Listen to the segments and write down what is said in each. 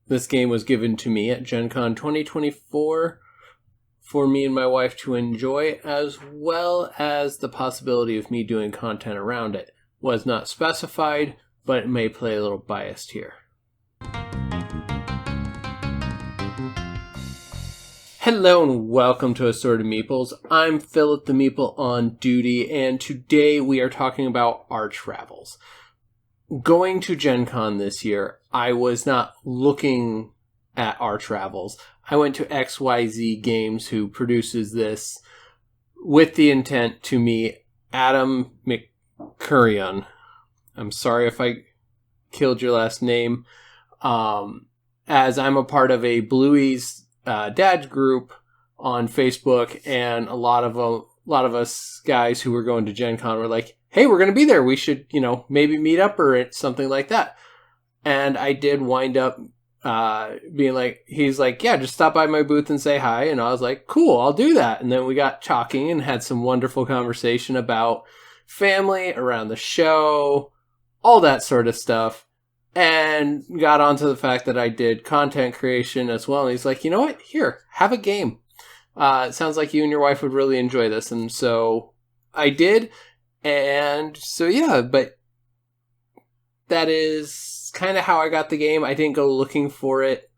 This game was given to me at Gencon 2024 for me and my wife to enjoy, as well as the possibility of me doing content around it. Was not specified, but it may play a little biased here. Hello and welcome to Assorted Meeples. I'm Phillip the Meeple on duty, and today we are talking about Arch Ravels. Going to Gencon this year, I was not looking at Arch Ravels. I went to XYZ Games, who produces this, with the intent to meet Adam McCurrion. I'm sorry if I killed your last name. As I'm a part of a Bluey's dad group on Facebook, and a lot of us guys who were going to Gen Con were like, hey, we're going to be there. We should, maybe meet up or something like that. And I did wind up being like, he's like, yeah, just stop by my booth and say hi. And I was like, cool, I'll do that. And then we got talking and had some wonderful conversation about family, around the show, all that sort of stuff. And got onto the fact that I did content creation as well. And he's like, you know what? Here, have a game. It sounds like you and your wife would really enjoy this. And so I did. And so, yeah, but that is kind of how I got the game. I didn't go looking for it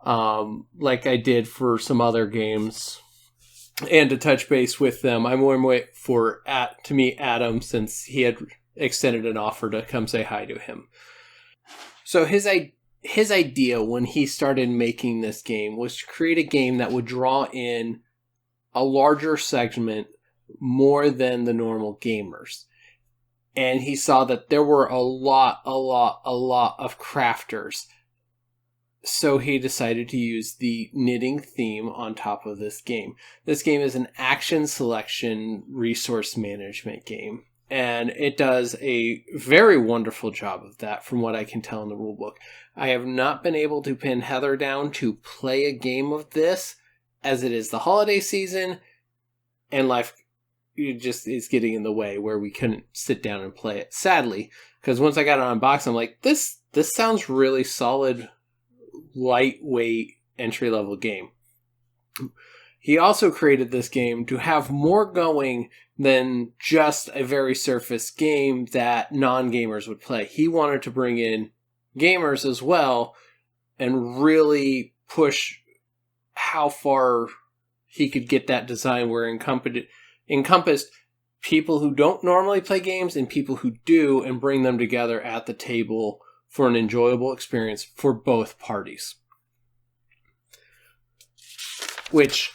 like I did for some other games. And to touch base with them, I'm more waiting to meet Adam, since he had extended an offer to come say hi to him. So his idea when he started making this game was to create a game that would draw in a larger segment more than the normal gamers. And he saw that there were a lot of crafters. So he decided to use the knitting theme on top of this game. This game is an action selection resource management game. And it does a very wonderful job of that, from what I can tell in the rulebook. I have not been able to pin Heather down to play a game of this, as it is the holiday season, and life just is getting in the way where we couldn't sit down and play it. Sadly, because once I got it unboxed, I'm like, this sounds really solid, lightweight, entry-level game. He also created this game to have more going than just a very surface game that non-gamers would play. He wanted to bring in gamers as well and really push how far he could get that design, where encompassed people who don't normally play games and people who do, and bring them together at the table for an enjoyable experience for both parties. Which,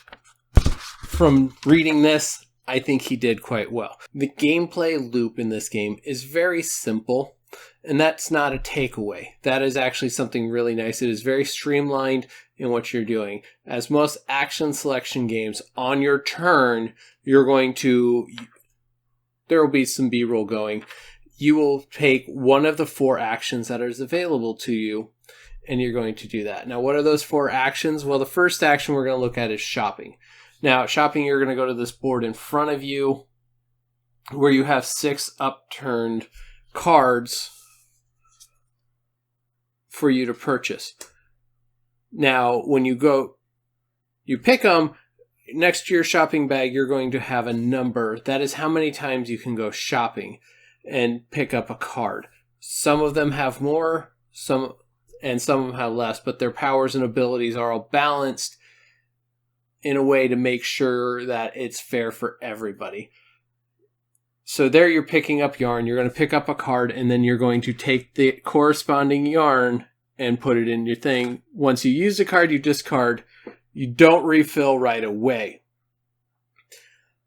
from reading this, I think he did quite well. The gameplay loop in this game is very simple, and that's not a takeaway. That is actually something really nice. It is very streamlined in what you're doing. As most action selection games, on your turn, there will be some B-roll going. You will take one of the 4 actions that is available to you, and you're going to do that. Now, what are those 4 actions? Well, the first action we're going to look at is shopping. Now, shopping, you're going to go to this board in front of you where you have 6 upturned cards for you to purchase. Now, when you pick them, next to your shopping bag, you're going to have a number. That is how many times you can go shopping and pick up a card. Some of them have more, some of them have less, but their powers and abilities are all balanced in a way to make sure that it's fair for everybody. So there you're picking up yarn. You're going to pick up a card, and then you're going to take the corresponding yarn and put it in your thing. Once you use the card, you discard. You don't refill right away.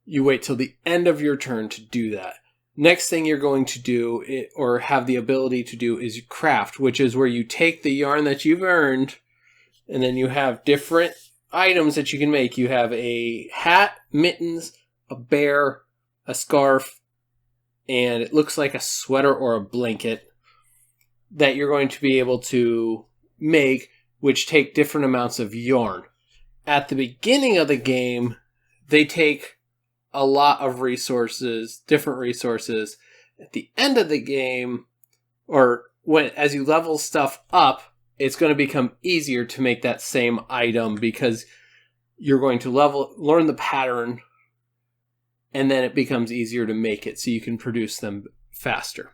You wait till the end of your turn to do that. Next thing you're going to do, or have the ability to do, is craft, which is where you take the yarn that you've earned, and then you have different items that you can make. You have a hat, mittens, a bear, a scarf, and it looks like a sweater or a blanket that you're going to be able to make, which take different amounts of yarn. At the beginning of the game, they take a lot of resources, different resources. At the end of the game, or as you level stuff up, it's going to become easier to make that same item because you're going to learn the pattern, and then it becomes easier to make it so you can produce them faster.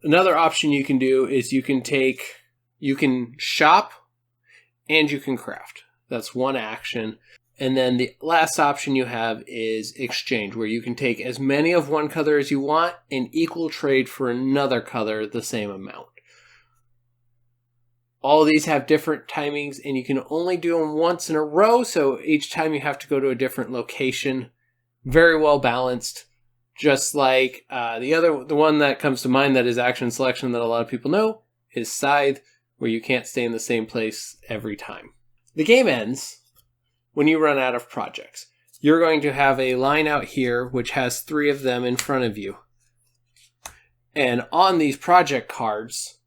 Another option you can do is you can shop and you can craft. That's one action. And then the last option you have is exchange, where you can take as many of one color as you want and equal trade for another color the same amount. All of these have different timings, and you can only do them once in a row, so each time you have to go to a different location. Very well balanced. Just like the one that comes to mind that is action selection that a lot of people know is Scythe, where you can't stay in the same place every time. The game ends when you run out of projects. You're going to have a line out here which has 3 of them in front of you. And on these project cards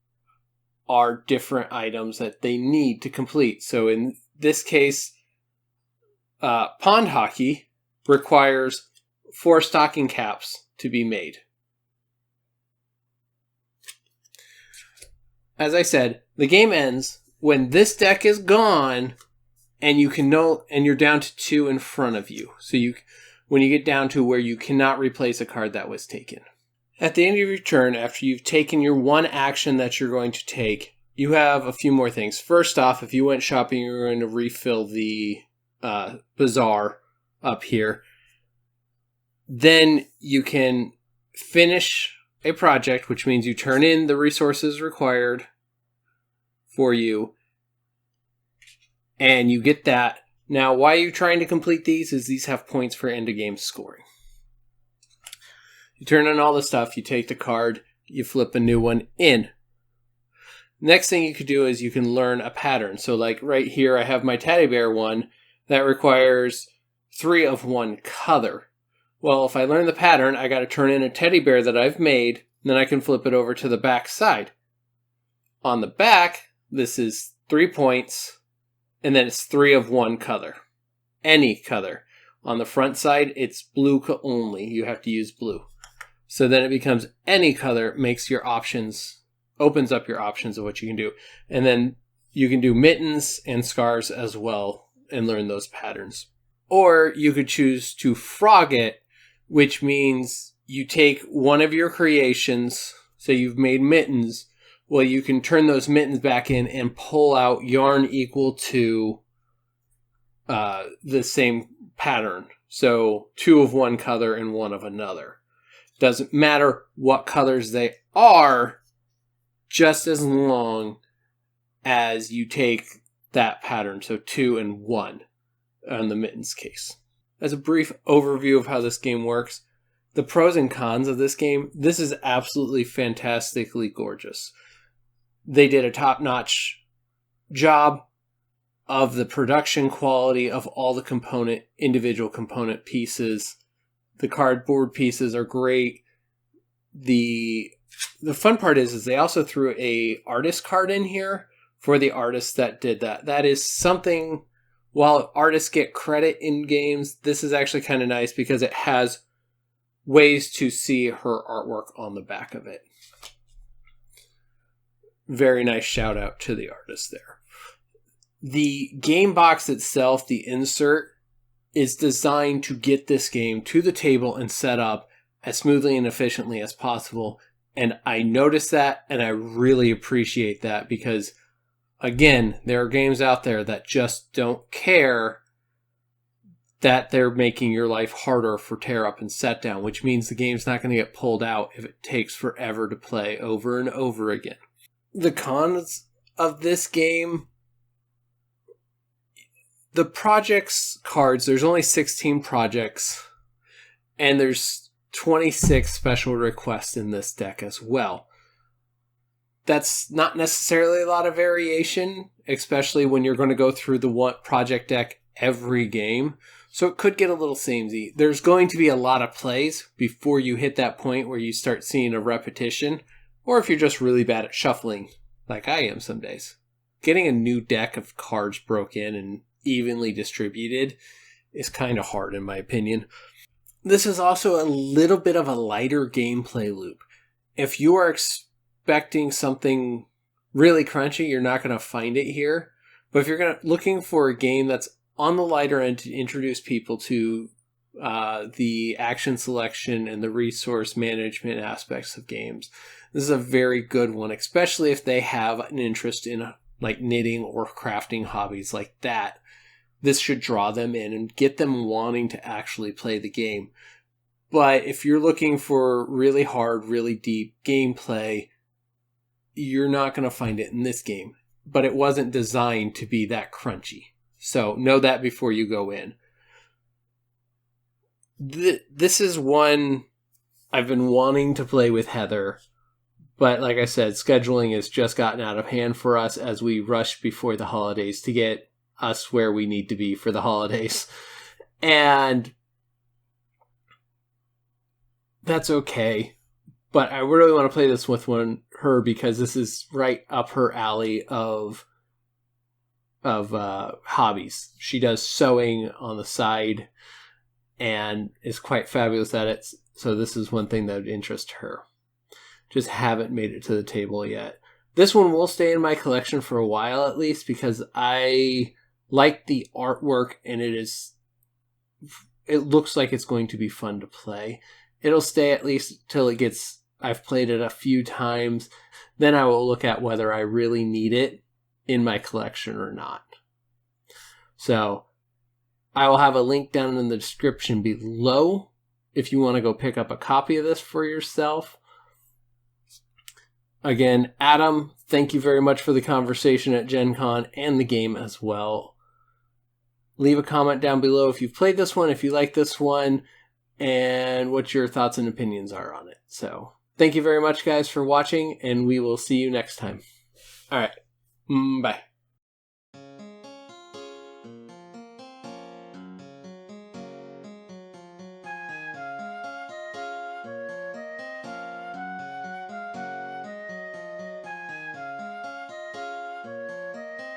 are different items that they need to complete. So in this case, pond hockey requires 4 stocking caps to be made. As I said, the game ends when this deck is gone and you're down to 2 in front of you. So when you get down to where you cannot replace a card that was taken. At the end of your turn, after you've taken your one action that you're going to take, you have a few more things. First off, if you went shopping, you're going to refill the bazaar up here. Then you can finish a project, which means you turn in the resources required for you, and you get that. Now, why are you trying to complete these? Is these have points for end-of-game scoring. You turn in all the stuff, you take the card, you flip a new one in. Next thing you could do is you can learn a pattern. So like right here, I have my teddy bear one that requires 3 of one color. Well, if I learn the pattern, I got to turn in a teddy bear that I've made, then I can flip it over to the back side. On the back, this is 3 points, and then it's 3 of one color. Any color. On the front side, it's blue only. You have to use blue. So then it becomes any color, opens up your options of what you can do. And then you can do mittens and scarves as well and learn those patterns. Or you could choose to frog it, which means you take one of your creations, so you've made mittens, well, you can turn those mittens back in and pull out yarn equal to the same pattern. So 2 of one color and 1 of another. Doesn't matter what colors they are, just as long as you take that pattern. So 2 and 1 on the mittens case. As a brief overview of how this game works, the pros and cons of this game, this is absolutely fantastically gorgeous. They did a top-notch job of the production quality of all the individual component pieces. The cardboard pieces are great. The fun part is they also threw a artist card in here for the artist that did that. That is something, while artists get credit in games, this is actually kind of nice because it has ways to see her artwork on the back of it. Very nice shout out to the artist there. The game box itself, the insert, is designed to get this game to the table and set up as smoothly and efficiently as possible. And I noticed that, and I really appreciate that because, again, there are games out there that just don't care that they're making your life harder for tear up and set down, which means the game's not going to get pulled out if it takes forever to play over and over again. The cons of this game, the projects cards, there's only 16 projects, and there's 26 special requests in this deck as well. That's not necessarily a lot of variation, especially when you're going to go through the one project deck every game. So it could get a little samey. There's going to be a lot of plays before you hit that point where you start seeing a repetition, or if you're just really bad at shuffling, like I am some days. Getting a new deck of cards broken and evenly distributed is kind of hard in my opinion. This is also a little bit of a lighter gameplay loop. if you are expecting something really crunchy, you're not going to find it here. But if you're looking for a game that's on the lighter end to introduce people to the action selection and the resource management aspects of games, this is a very good one, especially if they have an interest in like knitting or crafting hobbies like that. This should draw them in and get them wanting to actually play the game. But if you're looking for really hard, really deep gameplay, you're not going to find it in this game. But it wasn't designed to be that crunchy. So know that before you go in. This is one I've been wanting to play with Heather. But like I said, scheduling has just gotten out of hand for us as we rush before the holidays to get us where we need to be for the holidays. And that's okay. But I really want to play this with her because this is right up her alley of hobbies. She does sewing on the side and is quite fabulous at it. So this is one thing that would interest her. Just haven't made it to the table yet. This one will stay in my collection for a while at least because I like the artwork and it looks like it's going to be fun to play. It'll stay at least till I've played it a few times. Then I will look at whether I really need it in my collection or not. So I will have a link down in the description below if you want to go pick up a copy of this for yourself. Again, Adam, thank you very much for the conversation at Gencon and the game as well. Leave a comment down below if you've played this one, if you like this one, and what your thoughts and opinions are on it. So, thank you very much, guys, for watching, and we will see you next time. All right. Bye.